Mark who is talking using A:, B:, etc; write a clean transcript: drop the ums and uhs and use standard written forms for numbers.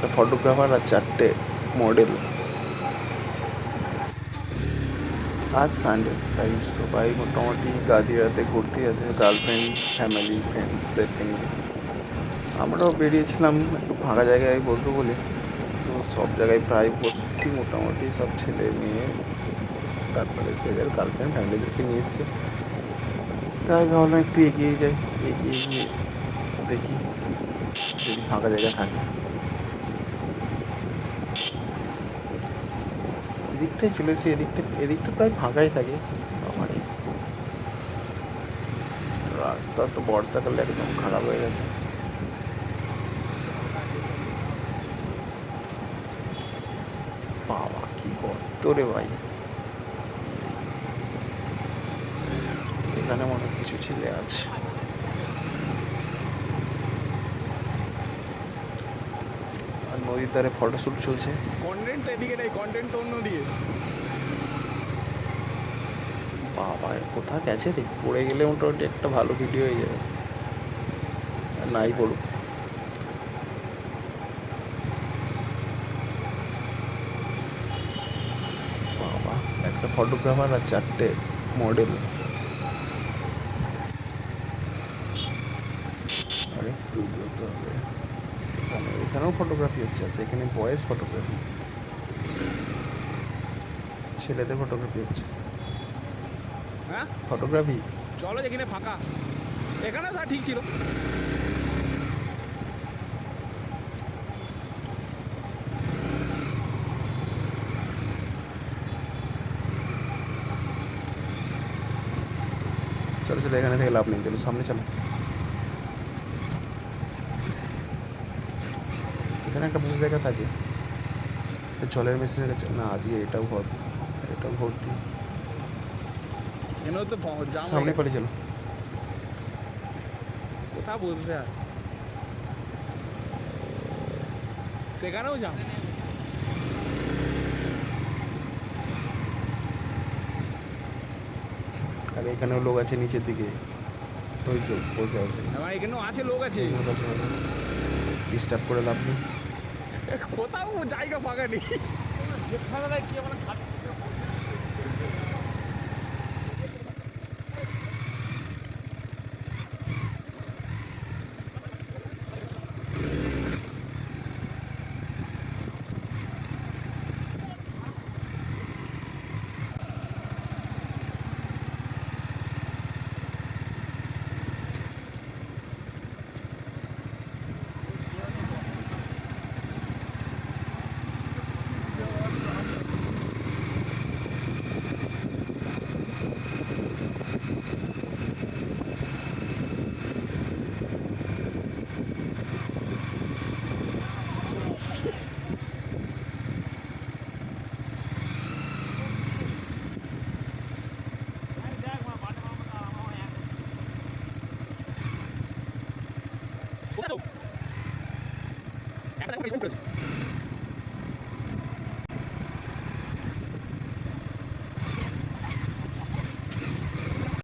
A: একটা ফটোগ্রাফার আর 4টে মডেল। আজ সানডে, তাই সবাই মোটামুটি গাদিয়াতে ঘুরতে আসে, গার্লফ্রেন্ড, ফ্যামিলি, ফ্রেন্ডসদেরকে নিয়ে। আমরাও বেরিয়েছিলাম একটু ফাঁকা জায়গায় বসবো বলে। তো সব জায়গায় প্রায় ভর্তি, মোটামুটি সব ছেলে মেয়ে, তারপরে এদের গার্লফ্রেন্ড, ফ্যামিলিদেরকে নিয়ে এসছে। তাই ভাবলাম একটু এগিয়ে যাই, এগিয়ে গিয়ে দেখি যদি ফাঁকা জায়গা থাকে। এদিকটায় চলে এসে, এদিকটা প্রায় ফাঁকাই থাকে। বাবারে, রাস্তা তো বর্ষাকালে একদম খারাপ হয়ে গেছে। বাবা কি গর্ত রে ভাই! এখানে মনে হয় কিছু ছেলে আছে। আর নদীর ধারে ফটোশ্যুট চলছে।
B: কন্টেন্ট তো এদিকে নেই, কন্টেন্ট তো অন্য দিকে।
A: বাবা কোথা গেছে রে, পড়ে গেলে মোটামুটি একটা ভালো ভিডিও হয়ে যাবে। আর নাই পড়ুক। বাবা, একটা ফটোগ্রাফার আর 4টে মডেল। আর একটু এগোতে হবে। এখানেও ফটোগ্রাফি হচ্ছে। আচ্ছা, এখানে বয়েজ ফটোগ্রাফি, ছেলেদের ফটোগ্রাফি হচ্ছে।
B: হ্যাঁ,
A: ফটোগ্রাফি।
B: চলো যেখানে ফাঁকা, এখানে তা ঠিক ছিল।
A: চলো চলো, এখানে থেকে লাভ নেই, চলো সামনে চলো। এখানে একটা বসে জায়গা থাকে, জলের মেশিনের কাছে না। আজকে এটাও ভর্তি, এটাও ভর্তি।
B: এখানেও তো জাম হয়ে
A: সামনে
B: গেছে।
A: পালিয়ে চলো।
B: কোথাও বসবে আর, সেখানেও জাম।
A: আর এখানেও লোক আছে নিচের দিকে, ওই তো বসে আছে।
B: আমার এখানেও আছে, লোক আছে।
A: ডিস্টার্ব করে লাভ নেই।
B: কোথাও জায়গা ফাঁকা নেই। কি আমার একটা